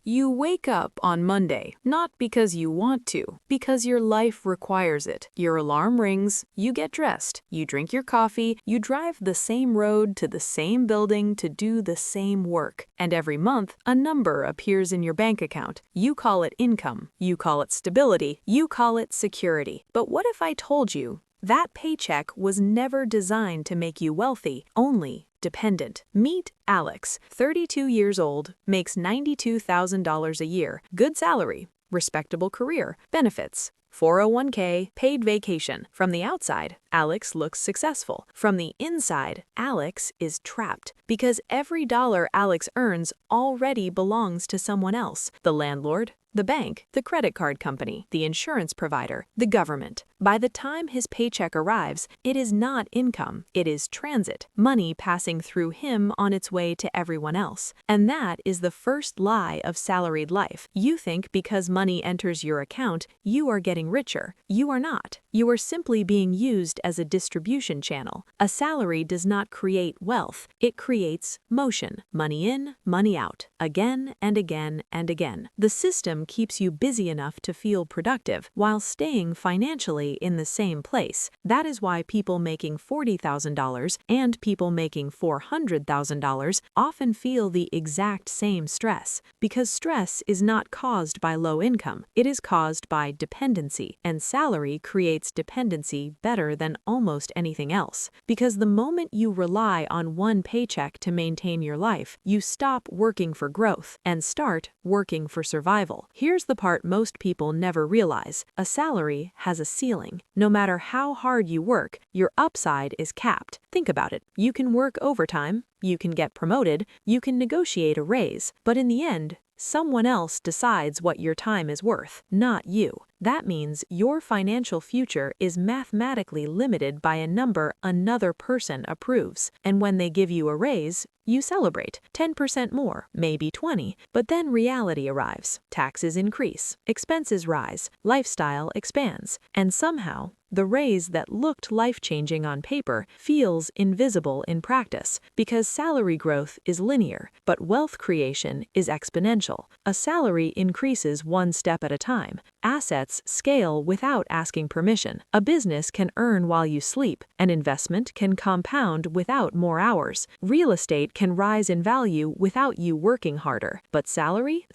You wake up on Monday, not because you want to, because your life requires it. Your alarm rings, you get dressed, you drink your coffee, you drive the same road to the same building to do the same work. And every month, a number appears in your bank account. You call it income, you call it stability, you call it security. But what if I told you that paycheck was never designed to make you wealthy, only dependent? Meet Alex, 32 years old, makes $92,000 a year, good salary, respectable career, benefits, 401k, paid vacation. From the outside, Alex looks successful. From the inside, Alex is trapped because every dollar Alex earns already belongs to someone else: the landlord, the bank, the credit card company, the insurance provider, the government. By the time his paycheck arrives, it is not income, it is transit, money passing through him on its way to everyone else. And that is the first lie of salaried life. You think because money enters your account, you are getting richer. You are not. You are simply being used as a distribution channel. A salary does not create wealth, it creates motion. Money in, money out, again and again and again. The system keeps you busy enough to feel productive while staying financially in the same place. That is why people making $40,000 and people making $400,000 often feel the exact same stress, because stress is not caused by low income, it is caused by dependency, and salary creates dependency better than almost anything else. Because the moment you rely on one paycheck to maintain your life, you stop working for growth and start working for survival. Here's the part most people never realize: a salary has a ceiling. No matter how hard you work, your upside is capped. Think about it. You can work overtime, you can get promoted, you can negotiate a raise, but in the end, someone else decides what your time is worth, not you. That means your financial future is mathematically limited by a number another person approves. And when they give you a raise, you celebrate 10% more, maybe 20, but then reality arrives. Taxes increase, expenses rise, lifestyle expands, and somehow the raise that looked life-changing on paper feels invisible in practice, because salary growth is linear, but wealth creation is exponential. A salary increases one step at a time. Assets scale without asking permission. A business can earn while you sleep. An investment can compound without more hours. Real estate can rise in value without you working harder. But salary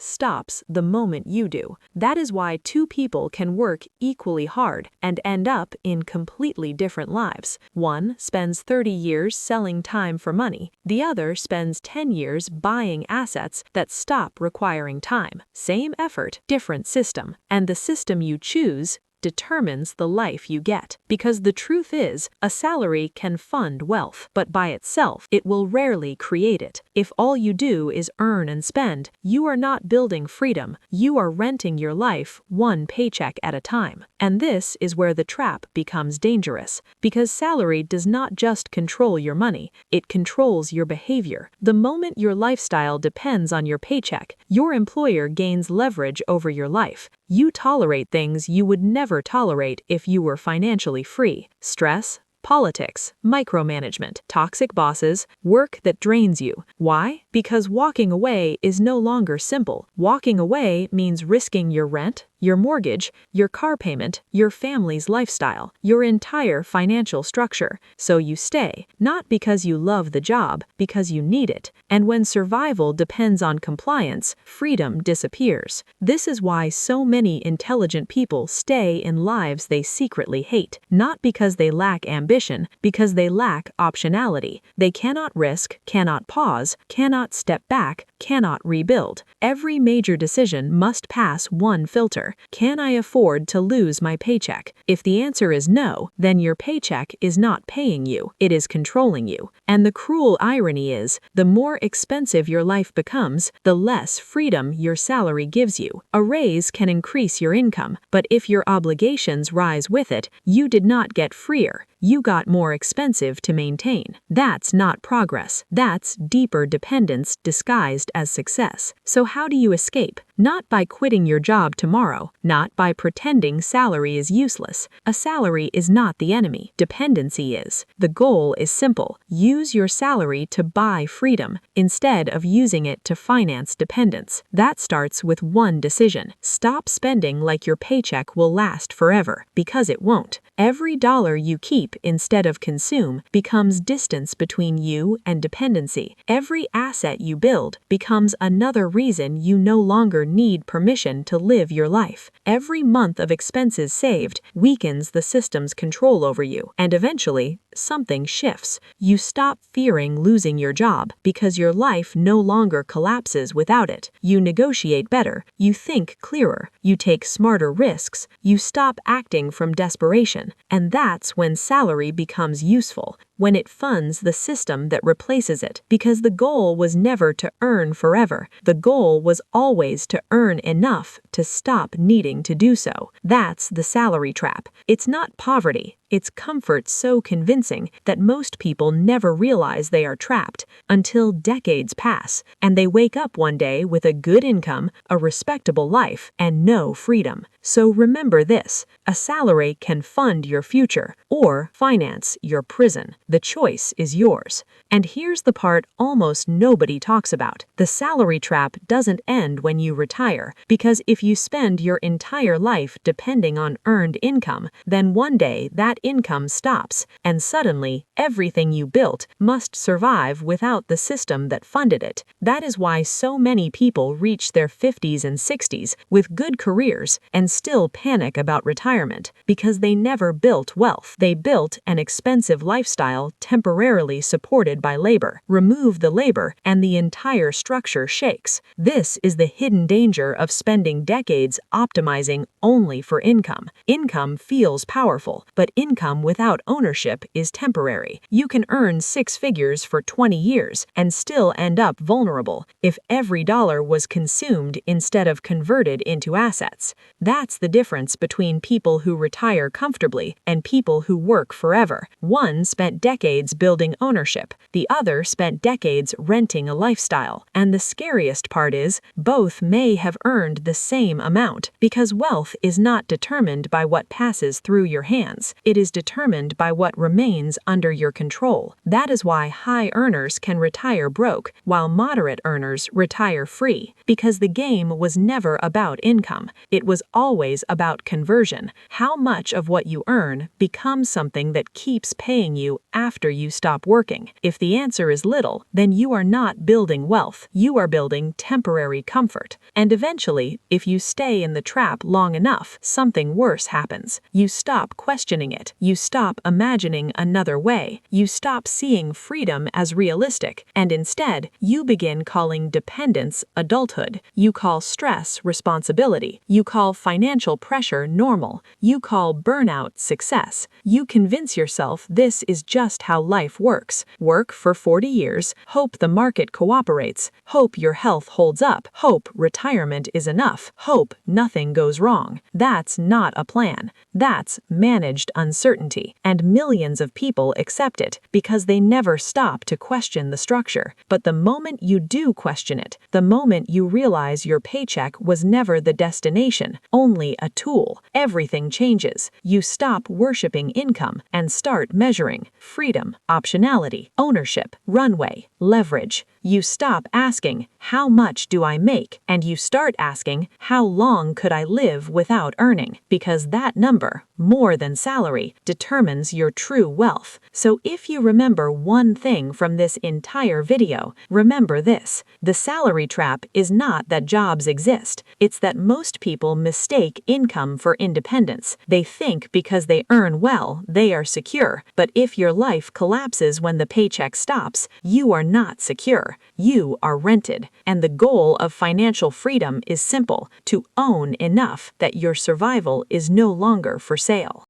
stops the moment you do. That is why two people can work equally hard and end up in completely different lives. One spends 30 years selling time for money. The other spends 10 years buying assets that stop requiring time. Same effort, different system. And the system you choose determines the life you get. Because the truth is, a salary can fund wealth, but by itself, it will rarely create it. If all you do is earn and spend, you are not building freedom, you are renting your life one paycheck at a time. And this is where the trap becomes dangerous, because salary does not just control your money, it controls your behavior. The moment your lifestyle depends on your paycheck, your employer gains leverage over your life. You tolerate things you would never tolerate if you were financially free: stress, politics, micromanagement, toxic bosses, work that drains you. Why? Because walking away is no longer simple. Walking away means risking your rent, your mortgage, your car payment, your family's lifestyle, your entire financial structure. So you stay, not because you love the job, because you need it. And when survival depends on compliance, freedom disappears. This is why so many intelligent people stay in lives they secretly hate, not because they lack ambition, because they lack optionality. They cannot risk, cannot pause, cannot step back, cannot rebuild. Every major decision must pass one filter. Can I afford to lose my paycheck? If the answer is no, then your paycheck is not paying you, it is controlling you. And the cruel irony is, the more expensive your life becomes, the less freedom your salary gives you. A raise can increase your income, but if your obligations rise with it, you did not get freer. You got more expensive to maintain. That's not progress. That's deeper dependence disguised as success. So how do you escape? Not by quitting your job tomorrow, not by pretending salary is useless. A salary is not the enemy. Dependency is. The goal is simple. Use your salary to buy freedom instead of using it to finance dependence. That starts with one decision. Stop spending like your paycheck will last forever, because it won't. Every dollar you keep instead of consume becomes distance between you and dependency. Every asset you build becomes another reason you no longer need permission to live your life. Every month of expenses saved weakens the system's control over you, and eventually, something shifts. You stop fearing losing your job because your life no longer collapses without it. You negotiate better, you think clearer, you take smarter risks, you stop acting from desperation. And that's when salary becomes useful, when it funds the system that replaces it. Because the goal was never to earn forever. The goal was always to earn enough to stop needing to do so. That's the salary trap. It's not poverty. It's comfort so convincing that most people never realize they are trapped until decades pass, and they wake up one day with a good income, a respectable life, and no freedom. So remember this: a salary can fund your future or finance your prison. The choice is yours. And here's the part almost nobody talks about. The salary trap doesn't end when you retire, because if you spend your entire life depending on earned income, then one day that income stops, and suddenly everything you built must survive without the system that funded it. That is why so many people reach their 50s and 60s with good careers and still panic about retirement, because they never built wealth. They built an expensive lifestyle temporarily supported by labor. Remove the labor, and the entire structure shakes. This is the hidden danger of spending decades optimizing only for income. Income feels powerful, but income without ownership is temporary. You can earn 6 figures for 20 years and still end up vulnerable if every dollar was consumed instead of converted into assets. That's the difference between people who retire comfortably and people who work forever. One spent decades building ownership, the other spent decades renting a lifestyle. And the scariest part is, both may have earned the same amount, because wealth is not determined by what passes through your hands. It is determined by what remains under your control. That is why high earners can retire broke, while moderate earners retire free, because the game was never about income. It was always about conversion. How much of what you earn becomes something that keeps paying you after you stop working. If the answer is little, then you are not building wealth. You are building temporary comfort. And eventually, if you stay in the trap long enough, something worse happens. You stop questioning it. You stop imagining another way. You stop seeing freedom as realistic, and instead, you begin calling dependence adulthood. You call stress responsibility. You call financial pressure normal. You call burnout success. You convince yourself this is just how life works. Work for 40 years, hope the market cooperates, hope your health holds up, hope retirement is enough, hope nothing goes wrong. That's not a plan. That's managed uncertainty, and millions of people accept it because they never stop to question the structure. But the moment you do question it, the moment you realize your paycheck was never the destination, only a tool, everything changes. You stop worshiping income and start measuring freedom, optionality, ownership, runway, leverage. You stop asking, how much do I make? And you start asking, how long could I live without earning? Because that number, more than salary, determines your true wealth. So if you remember one thing from this entire video, remember this: the salary trap is not that jobs exist. It's that most people mistake income for independence. They think because they earn well, they are secure. But if your life collapses when the paycheck stops, you are not secure. You are rented. And the goal of financial freedom is simple: to own enough that your survival is no longer for sale.